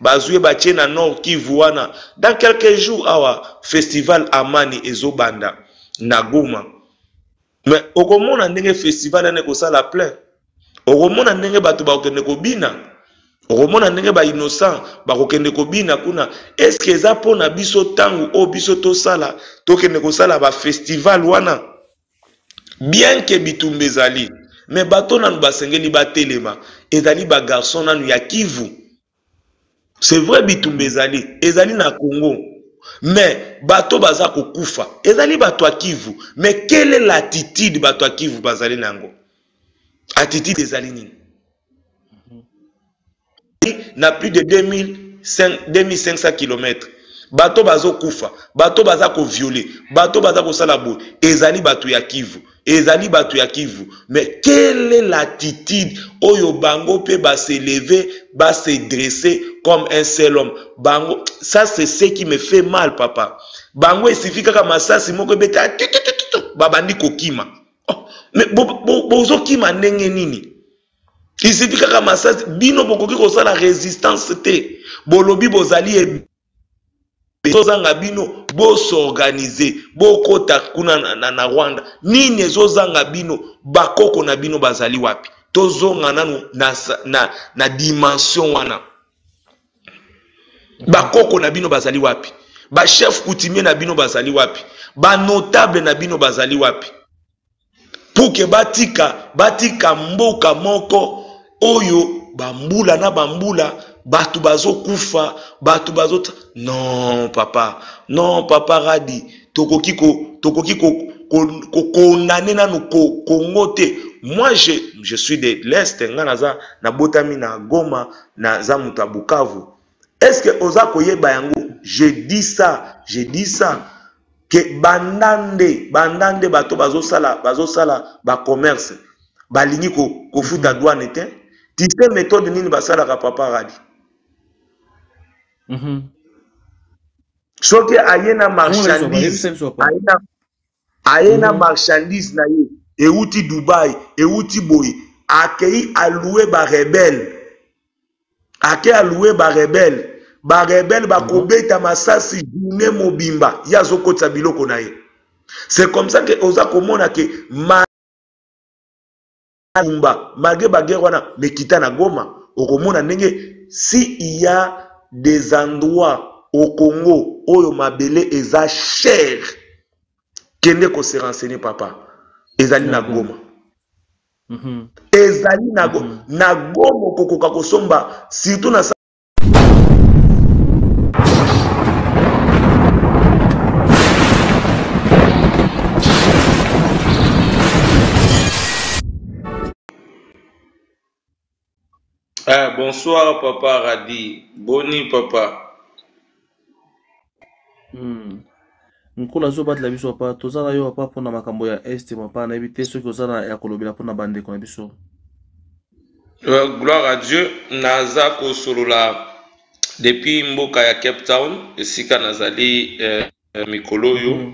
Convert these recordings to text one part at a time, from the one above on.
bazoué batie na Nord Kivu wana. Dans quelques jours awa festival Amani ezobanda na Goma. Mais okomona ndenge festival ane kosala plein. Okomona ndenge bato bakokende kobina. Okomona ndenge ba innocent bakokende kobina kuna. Est-ce que eza pona biso tangu o biso tosala tokende kosala ba festival wana? Bien que bitumba ezali, mais bato nanu basengeli batelema ezali ba garçon nanu ya Kivu. C'est vrai bitumba ezali na Congo. Mais bato baza kokufa ezali bato ya Kivu. Mais quelle est l'attitude bato ya Kivu bazali nango? Attitude ezali nini? Na plus de 2500 km. Bato bazo kufa, bato baza ko violer, bato baza ko sala boue, ezali bato ya Kivu, ezali bato ya Kivu. Mais quelle est l'attitude oyo bango pe ba se lever, ba se dresser comme un seul homme? Bango, ça c'est ce qui me fait mal papa. Bango esifi kaka masasi moko beta babandi kokima. Oh, mais bozo kima ndenge nini? Il suffit kaka masasi bino bokoki ko sala résistance te. Bolobi bozali ezozanga bino bo s'organiser boko takuna na Rwanda nini ezozanga bino bakoko na bino bazali wapi tozonga nanu na dimension wana bakoko na bino bazali wapi ba chef coutumier na bino bazali wapi ba notable na bino bazali wapi pour que batika mboka moko oyo bambula na bambula batu bazo kufa batu bazo non papa radi tokoki condamner nanu Congo te. Moi je suis de l'Est nga naza na botami na Goma na za muta Bukavu. Est-ce que oza koyeba yango? Je dis ça que bandande bato bazo sala ba commerce balingi ko futa douane te. Tu sais méthode nini basala ka papa radi? Soki ayena marchandise ayena marchandise na ye euti Dubai euti boy akei alloué ba rebelle bakobeta masasi journée mobimba yazo kotsa biloko na ye. C'est comme ça que oza komona ke malgré baguerre wana mekita na Goma okomona ndenge si il y a des endroits au Congo oyo mabele eza cher kende ko se renseigner papa ezali na Goma. Ezali na Goma na Goma kokoka kosomba surtout na bonsoir papa Radi. Boni papa. Nkola zo batla biso papa tozala yo papa pona makambo ya est papa na ebite soki ozala ya kolobela pona bandeko na biso. Gloire à Dieu. Naza ko solola depuis mboka ya Cape Town esika nazali mikolo yo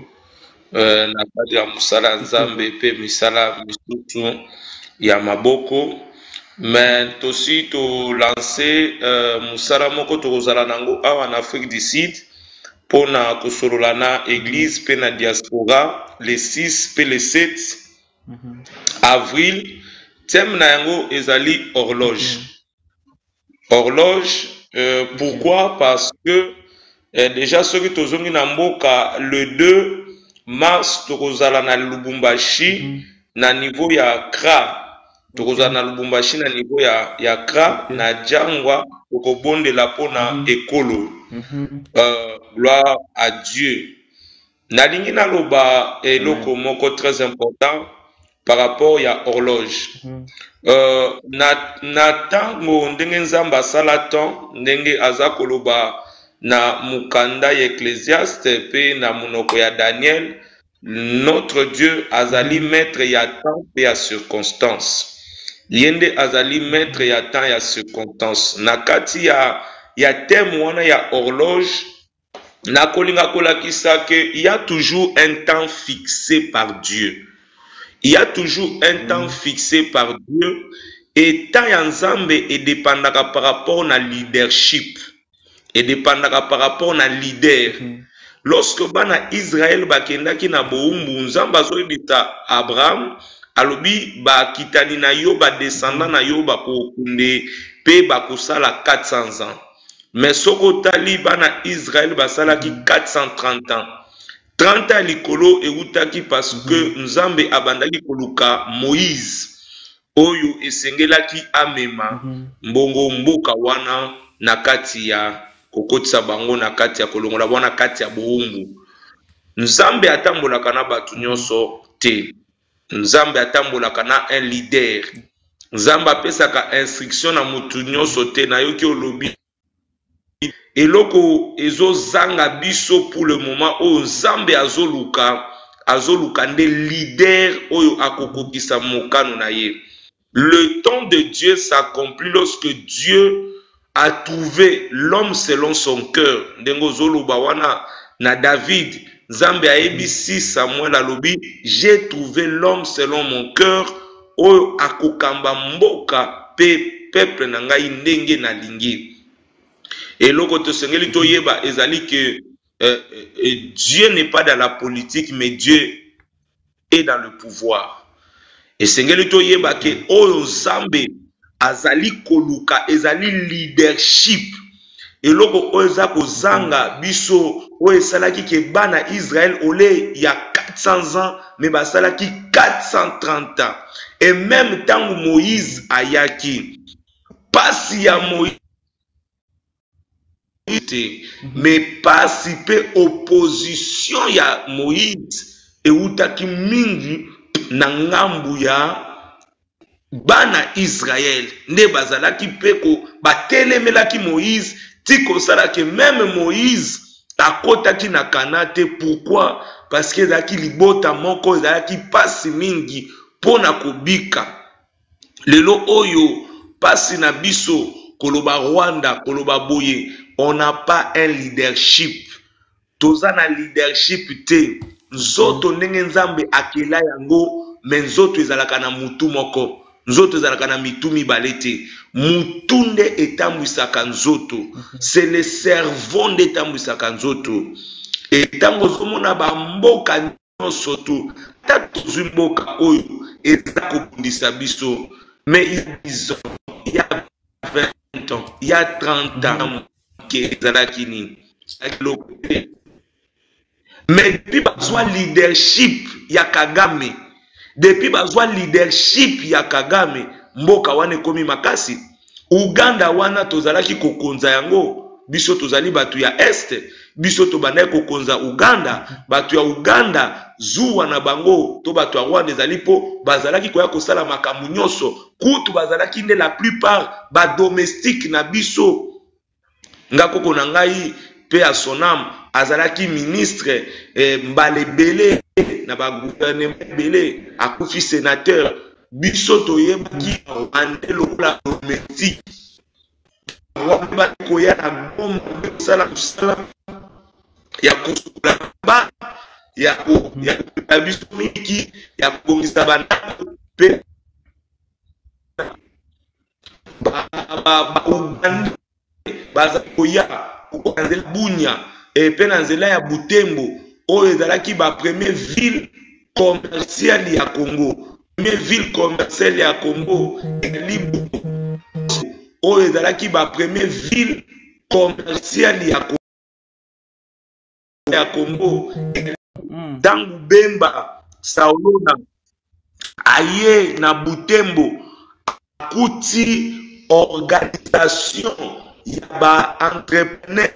na kati ya musala nzambe pe misala misutu ya maboko. Mais aussi to lancer musala moko tokozala nango awa en Afrique du Sud pour na kosolola na église pe na diaspora les 6 pe les 7 avril. Thème na yango ezali horloge. Pourquoi? Parce que déjà ceux qui tozongi na mboka le 2 mars tokozala na Lubumbashi na niveau ya Accra. Tokozala na Lubumbashi na niveau ya Accra na Jangwa tokobondela pona ekolo. Gloire à Dieu. Nalingi naloba eloko moko très important par rapport ya horloge. Na tango ndenge nzamba asala temps ndenge aza koloba na mukanda ya Ecclésiaste pe na munoko ya Daniel, notre Dieu azali maître ya temps pe ya circonstance. Yende azali maître ya temps ya circonstance. Na kati ya thème wana ya horloge na kolinga kolakisa que il y a toujours un temps fixé par Dieu. Il y a toujours un temps fixé par Dieu État ya nzambe edépendaka par rapport na leadership, edépendaka par rapport na leader. Lorsque bana Israël bakendaki na boumbu, nzambe azoyebisa Abraham alobi bakitani na yo badescendant na yo bakokunde pe bakosala 400 ans. Mais soko tali bana Israël basalaki 430 ans. 30 ans likolo eutaki parce que nzambe abandaki koluka Moïse oyo esengelaki amema mbongo mboka wana na kati ya kokotisa bango na kati ya kolongola wana kati ya boumbu. Nzambe atambolaka na batu nyonso te. Nzambe atambolaka na un leader. Nzambe apesaka instruction na mutu nyonso te na yoki olobi eloko ezozanga biso pour le moment oyo nzambe azoluka nde leader oyo akokokisa mokano na ye. Le temps de Dieu s'accomplit lorsque Dieu a trouvé l'homme selon son cœur. Ndengo zoluba wana na David, nzambe aebisi Samuel alobi, j'ai trouvé l'homme selon mon cœur oyo akokamba mboka pe peuple na ngai ndenge na lingi. Et loko tosengeli toyeba ezali que Dieu n'est pas dans la politique, mais Dieu est dans le pouvoir. Et sengeli toyeba ke oyo nzambe azali koluka ezali leadership. Et loko oyo eza kozanga biso oyo esalaki ke bana Israël ole ya 400 ans mais basalaki 430 ans. Et même tango Moïse ayaki pasi ya Moïse mais participer opposition ya Moïse eutaki mingi na ngambu ya bana Israël nde bazalaki peko batelemelaki Moïse tiko salaki même Moïse akotaki na kanate. Pourquoi? Parce que ezalaki libota moko ezalaki pasi mingi pona kobika. Lelo oyo pasi na biso koloba Rwanda koloba boye, on n'a pas un leadership. Toza na leadership te. Nzoto ndenge nzambe akela yango, mais nzoto ezalaka na mutu moko. Nzoto ezalaka na mitu mibale te. Mutu nde etambwisaka nzoto. C'est le cerveau nde etambwisaka nzoto. Etango zomona ba mboka nyonso to, ta tozwi mboka oyo eza kobundisa biso. Mais il y a 20 ans, il y a 30 ans, mais depuis bazwa leadership ya Kagame, depuis bazwa leadership ya Kagame, mboka wane komi makasi. Uganda wana tozalaki kokonza yango, biso tozali batu ya Est, biso tobandaki kokonza Uganda, batu ya Uganda zuwa na bango to batu ya Rwanda ezali po bazalaki koya kosala makambo nyonso, kutu bazalaki nde la plupart ba domestique na biso. Ngakoko na ngai pe a sonam azalaki ministre mbale bele na ba gouvernement bele akufi sénateur. Biso toyebaki andelo la domestique wamba koya na gomba sala ya kusula ba ya biso miki ya kongisa bana pe baza koya kokanzela Bunya pe na nzela ya Butembo oyo ezalaki ba première ville commerciale ya Congo. Première ville commerciale ya Congo Libu oyo ezalaki ba première ville commerciale ya Congo. Dangu Bemba Saolona aye na Butembo akuti organisation ya ba entrepreneur,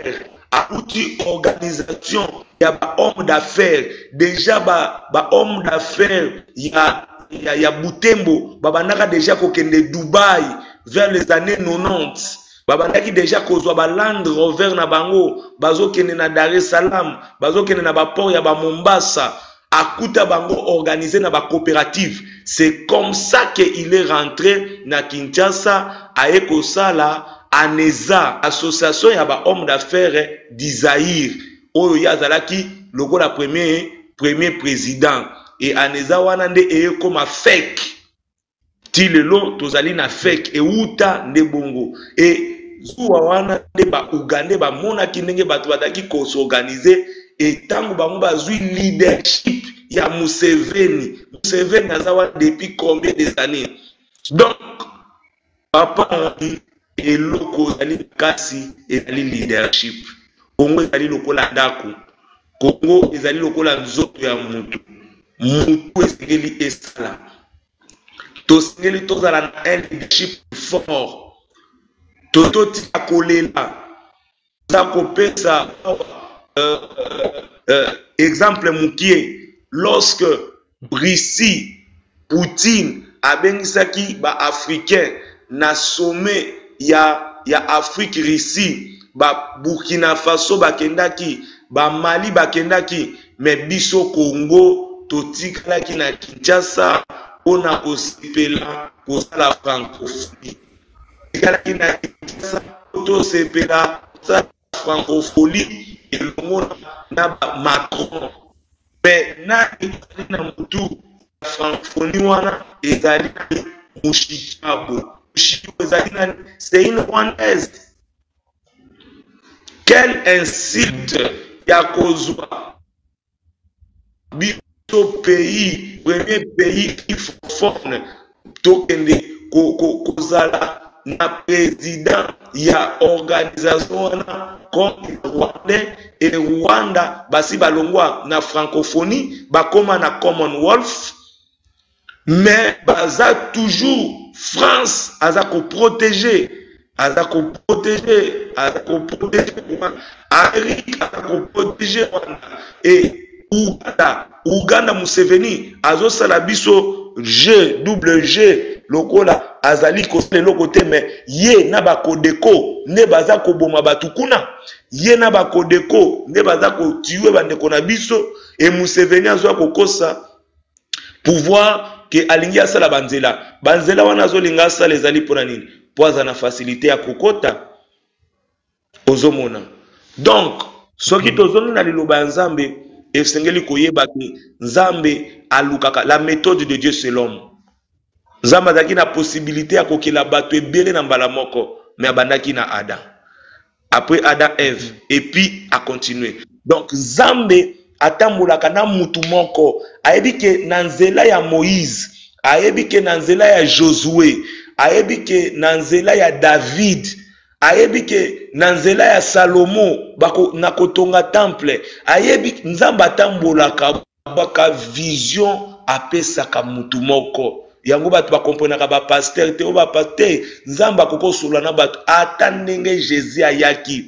akuti organisation ya ba homme d'affaires. Déjà ba homme d'affaires ya Butembo babandaka déjà kokende Dubaï vers les années 90. Babandaki déjà kozwa ba Land Rover na bango, bazokende na Dar es Salaam, bazokende na ba port ya ba Mombasa, akuta bango organisé na ba coopérative. C'est comme ça qu'il est rentré na Kinshasa a ekosala ANESA, association ya ba homme d'affaires d'Isaïr. Oyo yazalaki logo la premier président. Et ANESA wana nde eye comme fake. ti lelo tozali na fek euta nde bongo e zuwa wana nde baugande bamonaki ndenge bato bazalaki kosorganize etango bango bazwi leadership ya Museveni aza wana depuis combien des années. Donc papa eloko ezali kasi ezali leadership. Kongo ezali lokola ndako, Kongo ezali lokola nzoto ya mutu esengeli esala, tosengeli tozala na un leadership fort, tototika kolela za kopesa exemple mukie. Lorsque Russie Poutine abengisaki ba africain na sommet ya Afrique Russie, ba Burkina Faso bakendaki, ba Mali bakendaki, mais biso Congo totikalaki na Kinshasa ona kosepela kosala francophonie. Totikalaki na Kinshasa tosepela kosala francophonie elongo na Macron. Mais na mutu francophonie wana ezali Mushikabo. C'est une rwandaise. Quel insulte ya kozwa biso pays, premier pays qui francophone tokende kozala na président ya organisation comme Rwanda et Rwanda basi balongwa na francophonie bakoma na Commonwealth, mais baza toujours France aza ko protéger Amérique aza ko protéger et Uganda Museveni azosala biso G lokola azali kosele lokote, mais ye na bakodeko ne baza koboma batukuna, ye na bakodeko ne baza kotiwe bandeko na biso, et Museveni azwa kokosa pouvoir que alingi asala banzela wana azolinga asala ezali pona nini po aza na facilité ya kokota ozomona. Donc soki tozongi na liloba ya Nzambe esengeli koyeba ke Nzambe alukaka la méthode de Dieu c'est l'homme. Nzambe azaki na possibilité ya kokela bato ebele na mbala moko, mais abandaki na Adam, après Adam Ève, et puis a continué. Donc Nzambe atambolaka na mutu moko, ayebi ke na nzela ya Moïse, ayebi ke na nzela ya Josué, ayebi ke na nzela ya David, ayebi ke na nzela ya Salomo na kotonga temple, ayebi Nzambe atambolaka baka vision apesaka mutu moko. Yango bato ba komprenaka ba pasteur te o ba pasteur Nzambe akokosola na bato ata ndenge Jésus ayaki.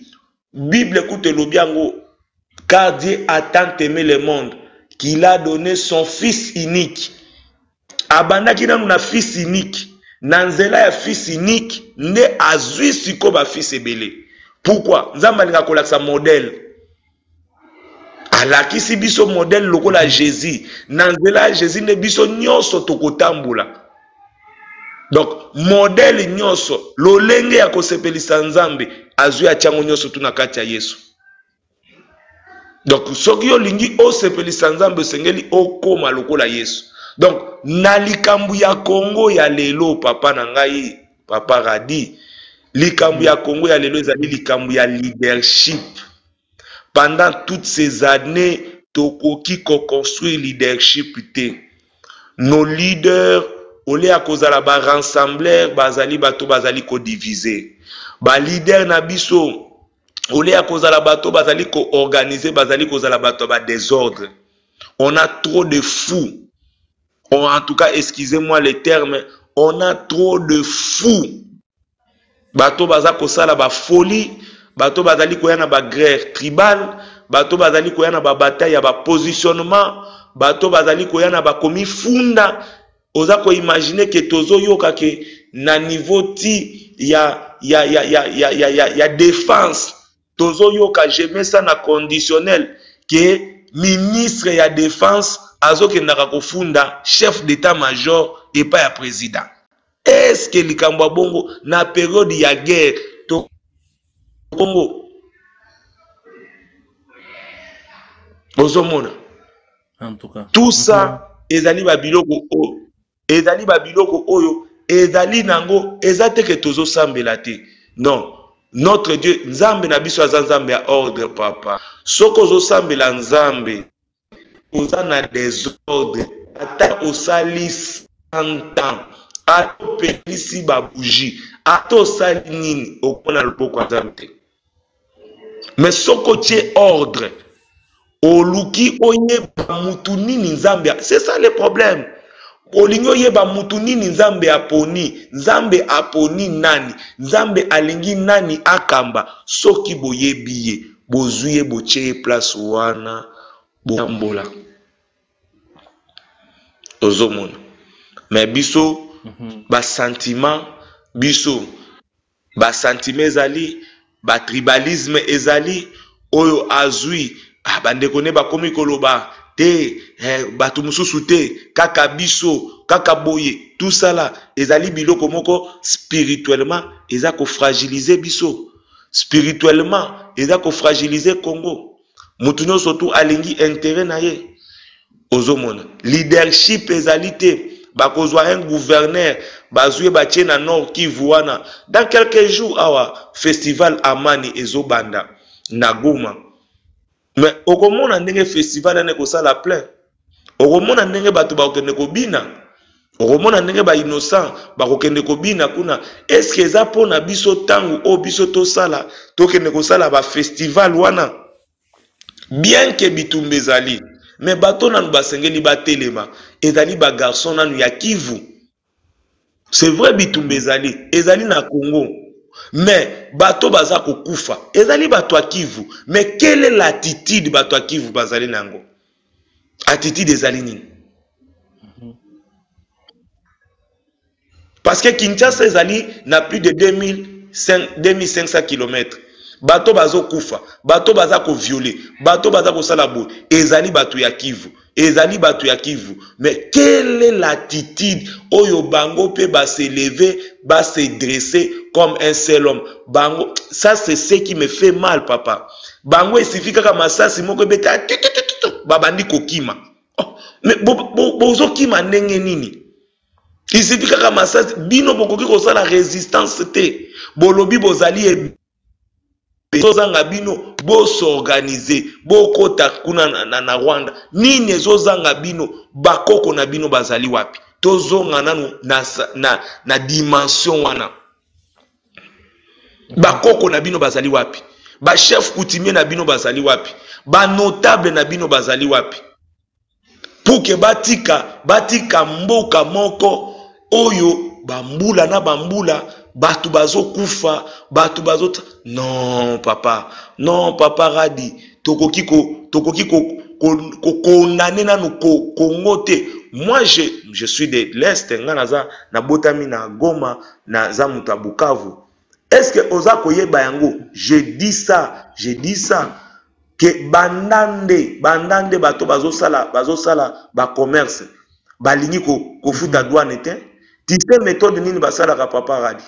Bible écoute lobiango, car Dieu a tant aimé le monde qu'il a donné son fils unique. Abandaki nanu na fils unique, na nzela ya fils unique nde azwi siko ba fils ebele. Pourquoi? Nzambe alinga kolakisa modèle. Alakisi biso modèle lokola Jésus. Na nzela Jésus ne biso nyonso tokotambola. Donc modèle nyonso lolenge ya kosepelisa Nzambe azwi atiango nyonso tuna kati ya Yesu. Donc soki olingi osepelisa Nzambe sengeli okoma lokola Yesu. Donc na likambu ya Congo ya lelo papa na ngai, papa Radi, likambu ya Congo ya lelo ezali likambu ya leadership. Pendant toutes ces années tokoki ko construire leadership te. Nos leaders ole a kozala ba rassembler bazali bato bazali ko diviser. Ba leader na biso ole a kozala bato bazali ko organiser bazali kozala bato ba désordre. On a trop de fous. En tout cas, excusez-moi les termes, on a trop de fous. Bato baza kosala ba folie, bato bazali koyana ba guerre tribale, bato bazali koyana ba bataille ya ba positionnement, bato bazali koyana ba komi funda. Oza ko imaginer que tozo yoka ke na niveau ti ya défense. Tozo yoka je mets ça na conditionnel que ministre ya défense azoke ndaka kofunda chef d'état-major et pas ya président. Est-ce que likambo bongo na période ya guerre to Congo ozomona? En tout cas tout ça ezali ba biloko oyo ezali nango eza te ke tozosambela te. Non, notre Dieu nzambe na biso aza nzambe ya ordre papa. Soko ozosambela nzambe oza na désordre ata osali 100 ans ata opelisi babougie ata osali nini okona loboko ya nzambe te. Mais soko tie ordre oluki oyeba mutu nini nzambe, c'est ça le problème. Olingi oyeba mutu nini nzambe aponi, nzambe aponi nani, nzambe alingi nani akamba. Soki boyebi ye bozwi ye botie place wana botambola ozomona. Mais biso ba sentiment, biso ba sentiment ezali, ba tribalisme ezali oyo azui bandeko ne bakomi koloba te batu mususu te kaka biso kaka boye. Tout ça là ezali biloko moko spirituellement eza ko fragiliser biso, spirituellement eza ko fragiliser Congo. Mutu nyonso tu alingi intérêt na ye ozomona. Leadership ezali te, bakozwa un gouverneur bazwe batie na Nord Kivu wana. Dans quelques jours awa festival Amani ezobanda na Goma. Mais okomona ndenge festival ane kosala plein, okomona ndenge bato bakokende kobina, okomona ndenge ba innocent bakokende kobina kuna. Est-ce que eza pona biso tangu o biso tosala tokende kosala ba festival wana? Bien que bitumba ezali, mais bato nanu basengeli batelema ezali ba garçon nanu ya Kivu. C'est vrai bitumba ezali na Congo. Mais bato baza kokufa ezali bato ya Kivu. Mais quelle est l'attitude bato ya Kivu bazali nango? Attitude ezali nini? Parce que Kinshasa ezali na plus de 2500 km. Bato bazo kufa, bato baza ko violer, bato baza ko sala boye, ezali bato ya Kivu, ezali bato ya Kivu. Mais quelle est l'attitude oyo bango pe ba se lever, ba se dresser comme un seul homme? Bango, ça c'est ce qui me fait mal papa. Bango esifi kaka masasi moko beta babandi kokima. Oh, mais bozo kima ndenge nini? Isifi kaka masasi bino bokoki kosala résistance te. Bolobi bozali ezozanga bino bo s'organiser bokota kuna na Rwanda nini ezozanga bino bakoko na bino bazali wapi? Tozonga nanu na dimension wana. Bakoko na bino bazali wapi? Ba chef coutumier na bino bazali wapi? Ba notable na bino bazali wapi? Puke batika mboka moko oyo bambula na bambula batu bazo kufa, batu bazo non papa Radi tokoki condamner nanu Congo te. Moi je suis de l'Est nga naza na botami na Goma na za muta Bukavu. Est-ce que oza koyeba yango? Je dis ça que bandande bato bazo sala ba commerce balingi ko futa douane te. Tu sais méthode nini basala ka papa Radi?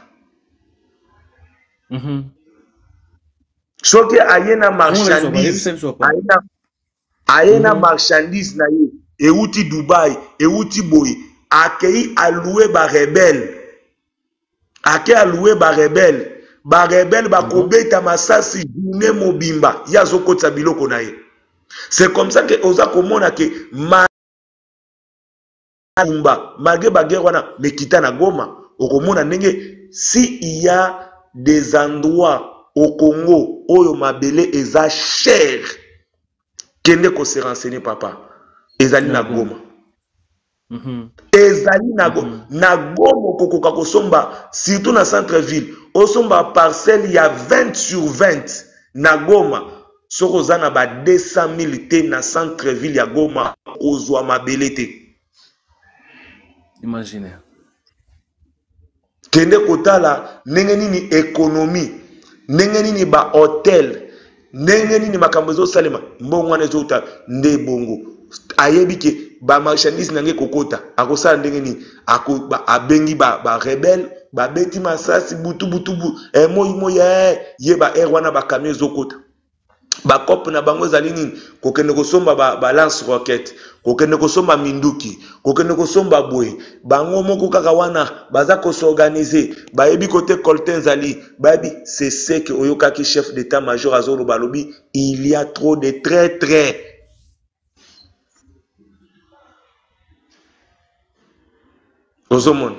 Soki ayena marchandise ayena marchandise na ye euti Dubai euti boy akei alloué ba rebelle bakobeta masasi journée mobimba ya zokotsa biloko na ye. C'est comme ça que oza komona ke malgré baguerre wana mekita na Goma okomona ndenge si il y a des endroits au Congo oyo mabele eza cher kende ko se renseigner papa ezali na Goma. Ezali na Goma kokoka kosomba surtout na centre ville osomba parcelle ya 20 sur 20 na Goma soko za na ba 200,000 te na centre ville ya Goma ozwa mabele te. Imaginez. Kende kotala ndenge nini économie, ndenge nini ba hotel, ndenge nini makambo ezosalema mbongo wana ezota nde bongo ayebi ke ba marchandise nange kokota akosala ndenge nini abengi ba rebelle babeti masasi butu moyi ye ba air wana ba camion ezokota. bakope na bango ezali nini kokende kosomba balance roquette kokende kosomba minduki kokende kosomba boye bango moko kaka wana baza kosorganize bayebi kote kolte ezali bayebi c'est ce que oyokaki chef d'état major azoloba alobi il y a trop de traîtres. ozomona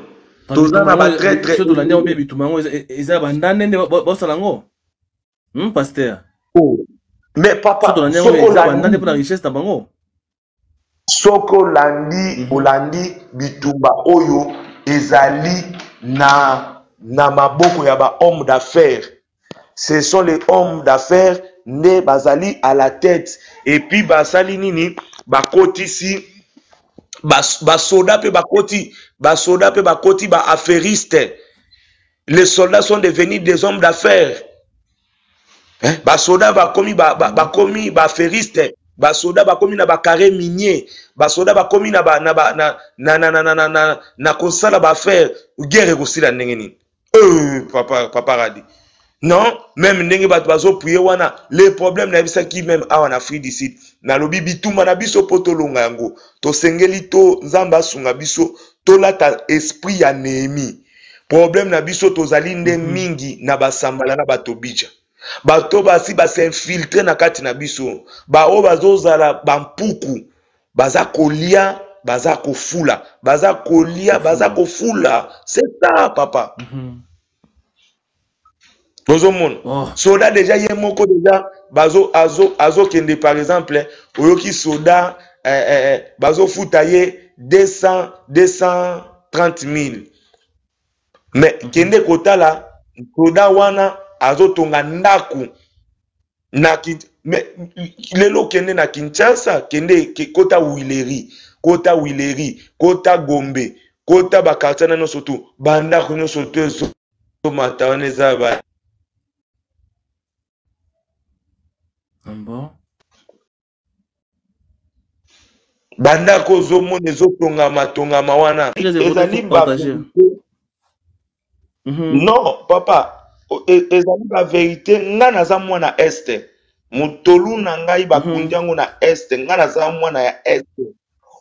toza na batraître tolandi yango mpe bituma yango eza bandande nde bosala yango paster. Mais papa, soko landi olandi bitumba oyo ezali na maboko ya ba hommes d'affaires. Ce sont les hommes d'affaires ne bazali à la tête et puis basali nini bakotisi basoda pe bakoti ba affairistes. Les soldats sont devenus des hommes d'affaires. Basoda bakomi bakomi ba feriste, basoda bakomi na ba carré minier, basoda bakomi na kosala ba faire guerre kosila ndenge nini. Papa radi. Non, même ndenge bato bazo prier wana, les problèmes na bisa ki même awa na Afrique du Sud. Na lobi bituma na biso potolonga yango. To sengeli to nzamba sunga biso to lata esprit ya Néhémie. Problème na biso tozali nde mingi na basambala na bato bija. Bato basi s'infiltrer na kati na biso bao bazozala bampuku baza kolia baza kofula baza kolia baza kofula c'est ça papa. Bozomona soda déjà ye moko déjà bazo azo kende par exemple oyoki soda bazo futa ye 230,000 mais kende kotala soda wana azotonga ndaku na lelo kende na Kinshasa kende kota Wileri kota Gombe kota bakartana no soto banda kuno soto so matane za ba banda ko zomo nezotonga matonga mawana ezali ba non papa ezali ba vérité nga naza mwana este mutolu na ngai bakundi yango na este nga naza mwana ya este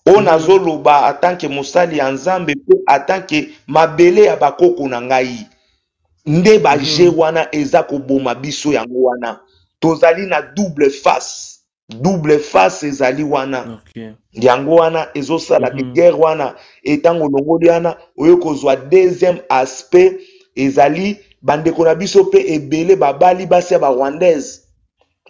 o nazoloba atanke mosali ya nzambe pe atanke mabele ya bakoko na ngai nde baje wana eza koboma biso yango wana tozali na double face ezali wana yango wana ezosala ke guerre wana etango longoli wana oyo kozwa deuxième aspect ezali bandeko na biso pe ebele babali basi ba rwandaise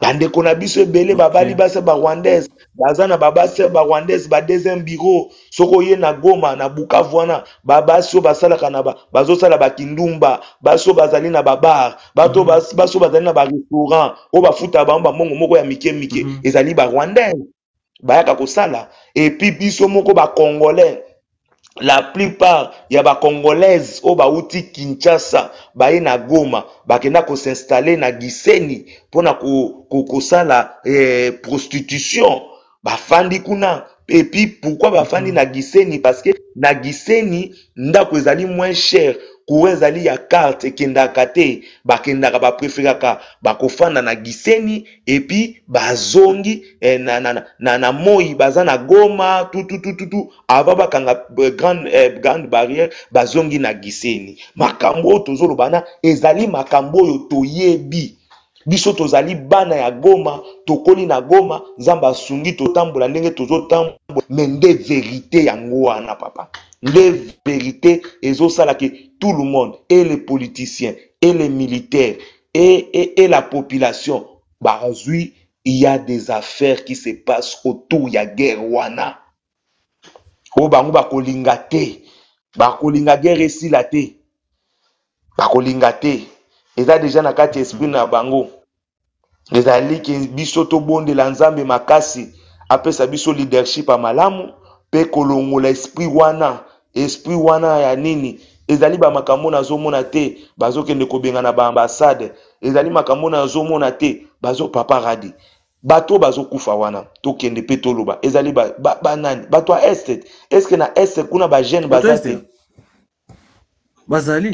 bandeko na biso ebele babali basi ba rwandaise baza na babasi ba rwandaise ba deuxième bureau soko ye na Goma na Bukavu wana babasi basalaka na bazosala bakindumba baso bazali na babar bato baso bazali na ba restaurant o bafuta ba mbongo moko ya mike ezali ba rwandaise bayaka kosala et puis biso moko ba congolais. La plupart ya ba congolaise o bauti Kinshasa baye na Goma bakenda ko s'installer na Gisenyi pona kosala prostitution bafandi kuna et puis pourquoi bafandi na Gisenyi parce que na Gisenyi ndako ezali moins cher courant ezali ya carte ekendaka te bakendaka bapréféraka bakofanda na Gisenyi et puis bazongi na moi baza na Goma tout ava bakanga grande barrière bazongi na Gisenyi makambo tozolobana ezali makambo yo toyebi biso tozali bana ya Goma tokoli na Goma nzamba sungi totambola ndenge tozotambola mais nde vérité yango wana papa les vérités ezosala que tout le monde et les politiciens et les militaires et la population bazui il y a des affaires qui se passent autour ya guerre wana o bango bakolinga te bakolinga guerre esila te bakolinga te eza déjà na kati esprit na bango ezali ke biso to bonde la nzambe makasi apesa biso leadership a malamu pe kolongola esprit wana ya nini ezali ba makambo na zomona te bazokende kobenga na ba ambassade ezali makambo na zomona te bazo papa radi bato bazokufa wana tokende pe toloba ezali ba nani bato a est est-ce que na est kuna ba jeune bazate bazali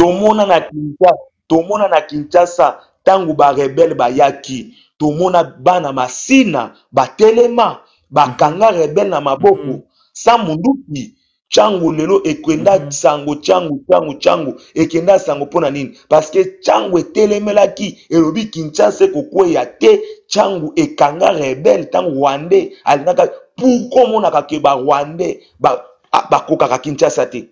tomona na Kinshasa tangu ba rebelle bayaki tomona bana masina batelema bakanga rebel na maboko sa munduki changu lelo ekwenda sango changu ekenda sango pona nini parce que changu etelemelaki elobi Kinshasa kokweya te changu ekanga rebel tango Rwandais alingaka pourquoi monaka ke ba Rwandais bakokaka Kinshasa te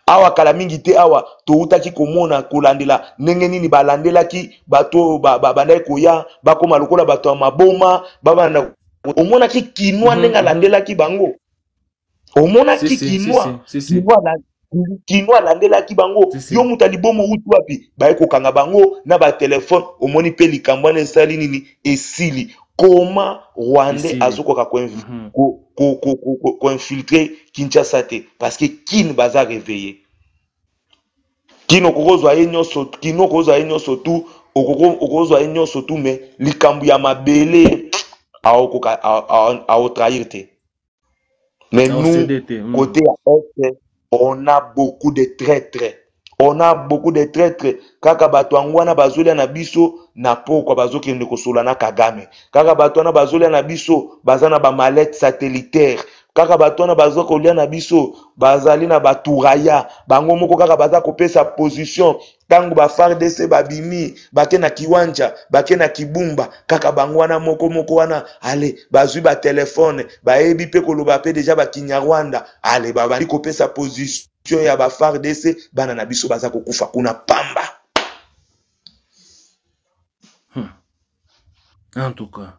awa kala mingi te awa toutaki komona kolandela ndenge nini balandelaki bato bandai koya bakoma lokola bato ya maboma babanda omonaki kinwa ndenge alandelaki bango omonaki kinwa alandelaki bango yo mutu alibomo utu wapi baye kokanga bango na batelefone omoni mpe likambo wana esali nini esili koma Rwandais azokoka koinfiltre Kinshasa te parce que kin baza réveillé kino kokozwa ye nyonso tu okozwa ye nyonso tu me likambo ya mabele aotrahir te mais nous côté ya est on a beaucoup de traîtres kaka bato yango wana bazolia na biso na pokwa bazokende kosola na Kagame kaka bato wana bazolia na biso baza na bamalette satellitaire kaka bato wana baza kolia na biso bazali na baturaya bango moko kaka baza kopesa position tango ba FARDC babimi bake na kiwanja bake na kibumba kaka bango wana moko wana ale bazwi ba telefone bayebi pe koloba pe deja ba Kinyarwanda ale babali kopesa position ya ba FARDC bana na biso baza kokufa kuna pamba. En tout cas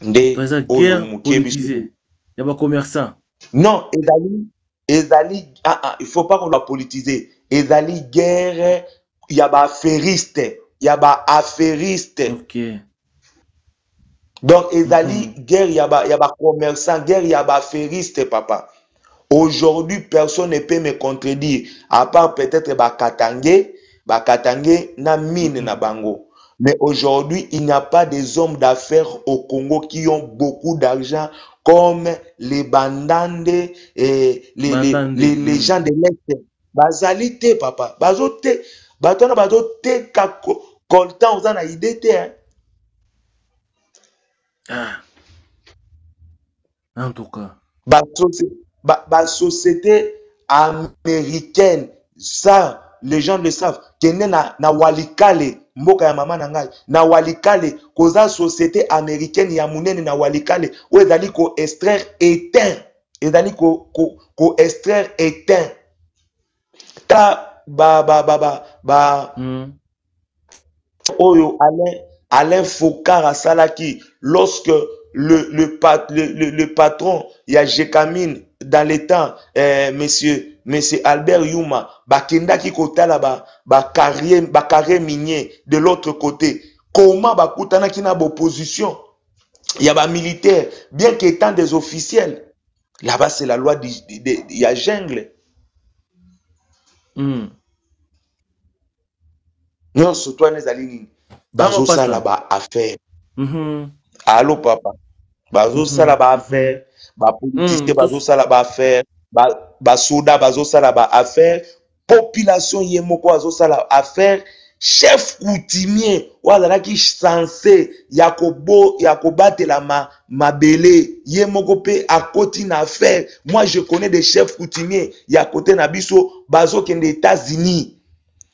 nde guerre politisée. Il y a pas commerçant. Non, ezali il faut pas qu'on la politiser. Ezali guerre, il y a ba affairiste, OK. Donc ezali guerre, il y a ba commerçant, guerre, il y a ba affairiste papa. Aujourd'hui, personne ne peut me contredire à part peut-être ba Katangé na mine na bango. Mais aujourd'hui, il n'y a pas des hommes d'affaires au Congo qui ont beaucoup d'argent comme les Bandande et les gens de l'Est. Bazali te papa. Bazote. Batona bazote ka coltan aux ana idée te. En tout cas. Société américaine, ça, les gens le savent. Kene na Walikale. Mboka ya mama na ngai na Walikale koza société américaine ya munene na Walikale o ezali ko extraire éteint ta oyo Alain Fokar asalaki lorsque le patron ya Jekamine dans les temps monsieur Albert Yuma bakendaki kotala ba carrière minier de l'autre côté comment bakutana ki na opposition ya ba militaire bien qu'étant des officiels là-bas c'est la loi ya jungle non surtout les alignes bazo sala ba affaire allo papa bazo sala ba affaire ba politique bazo sala ba affaire ba soda bazo sala ba affaire population yemoko bazo sala affaire chef coutumier wala ki censé yakobatela mabele yemoko pe akoti na affaire. Moi je connais des chefs coutumiers ya côté na biso bazo kende États-Unis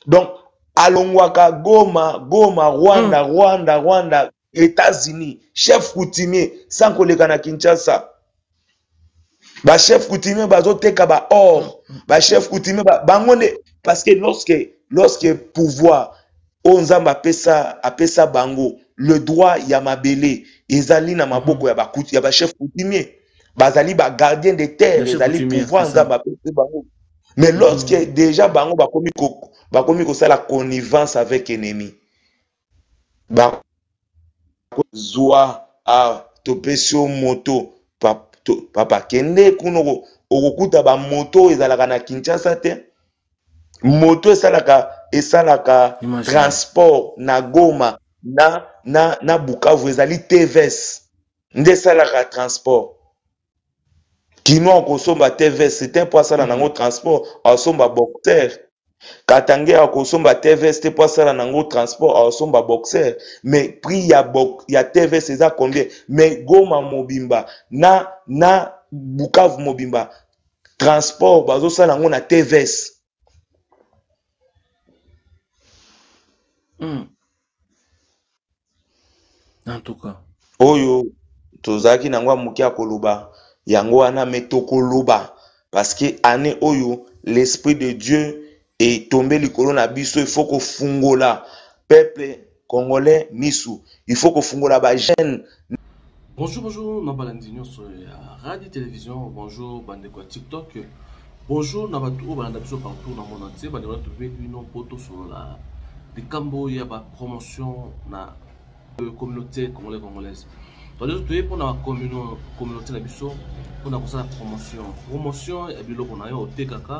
donc alongwaka Goma Rwanda États-Unis chef coutumier sans koleka na Kinshasa. Ba chef coutumier bazo teka ba or ba chef coutumier bangonde parce que lorsque pouvoir onzamba apesa bango le droit ya mabele ezali na maboko ya ba chef coutumier bazali ba gardien de terre ezali pouvoir nzamba apesa bango mais lorsque déjà bango bakomi ko sala connivence avec ennemi ba zwa topesi moto papa kende kuno okokuta ba moto ezalaka na Kinshasa te moto esalaka transport na Goma na Bukavu ezali TVS nde esalaka transport kino okosomba TVS c'est un poisson nango transport osomba boxer Katange akosomba TVS te po asala nango transport akosomba boxer, mais prix ya TVS eza combien? Mais Goma mobimba na Bukavu mobimba transport bazosala nango na TVS. En tout cas Oyo tozalaki nango moki ya koloba yango wana me tokoloba parce que année oyo l'esprit de Dieu est tombé likolo na biso. Il faut kofungola peuple congolais misu, il faut kofungola ba jeune. Bonjour, Nabalandi sur Radio Télévision, bonjour, bande quoi TikTok, bonjour, Nabatou, bande partout dans le monde entier, bande trouver une photo sur la des Cambo, il y a la promotion na communauté congolaise. Donc, pour la communauté na biso, pour la promotion, et puis on a eu au TKK,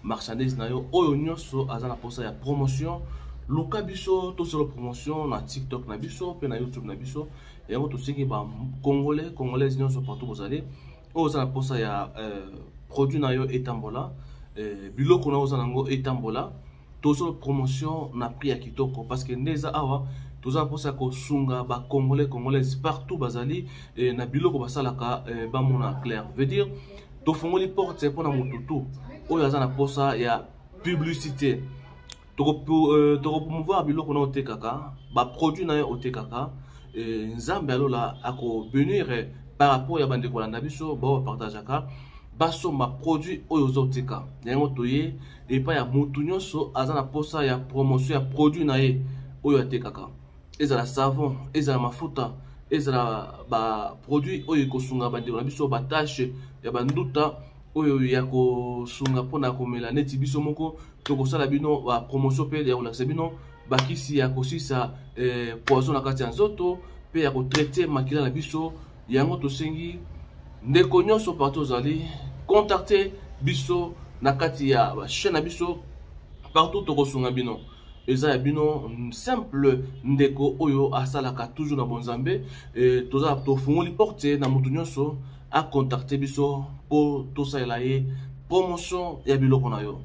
marchandise na yo, oyo nyonso azana posa ya promotion. Luka biso to sur la promotion na TikTok na biso pe na YouTube na biso et on to siki ba congolais nyonso partout vous allez oza na posa ya produit na yo etambola biloko na oza nango etambola to sur promotion na prix ya kitoko parce que neza awa toza posa ko sunga ba congolais partout bazali na biloko basalaka ba mona clair veut dire to fongoli porte pour na mututu oyo aza na posa ya publicité. Pour promouvoir biloko na otekaka ba produit na otekaka nzambe alola ako venir par rapport ya bande kolanda biso ba partageaka baso ma produit oyo zoteka yango toye et pas ya mutu nyonso azana posa ya promotion ya produit na ye oyo atekaka ezala savon ezala mafuta ezala ba produit oyo kosunga bande kolanda biso ba tâche ya banduta oyo ya kosunga pona komela neti biso moko tokosala bino ba promotion pe ya kolakisa bino bakisi ya kosisa poison na kati ya nzoto pe ya kotraite makila na biso yango tosengi ndeko nyonso partout ozali contacter biso na kati ya chaîne na biso partout tokosunga bino eza ya bino simple ndeko oyo asalaka toujours na bonzambe toza tofungoli porte na mutu nyonso a contacter biso pour tout ça là promotion ya biloko na yo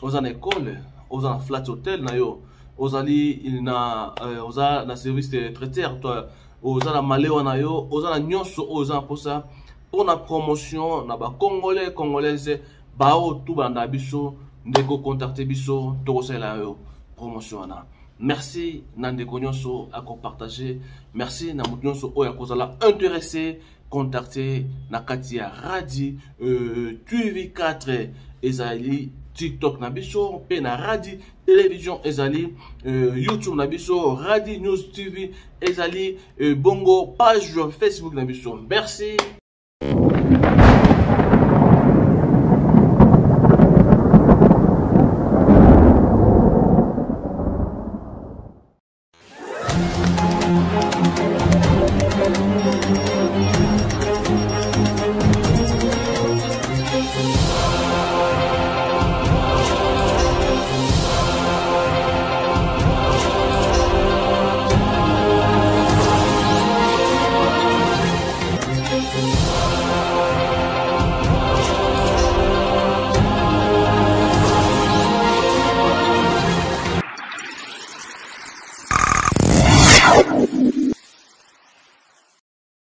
oza na école oza na flat hotel na yo ozali na oza na service de traiteur toi oza na malewa na yo oza na nyonso oza pour ça pour na promotion na ba congolaises ba o tout banda biso ndeko contacter biso to ça là yo promotion na. Merci Nandeko nyonso à partager. Merci na mutu nyonso oya kozala intéressé contacter na katia Radi TV4 ezali TikTok na biso pe na Radi Télévision ezali YouTube na biso Radi News TV ezali bongo page Facebook na biso. Merci.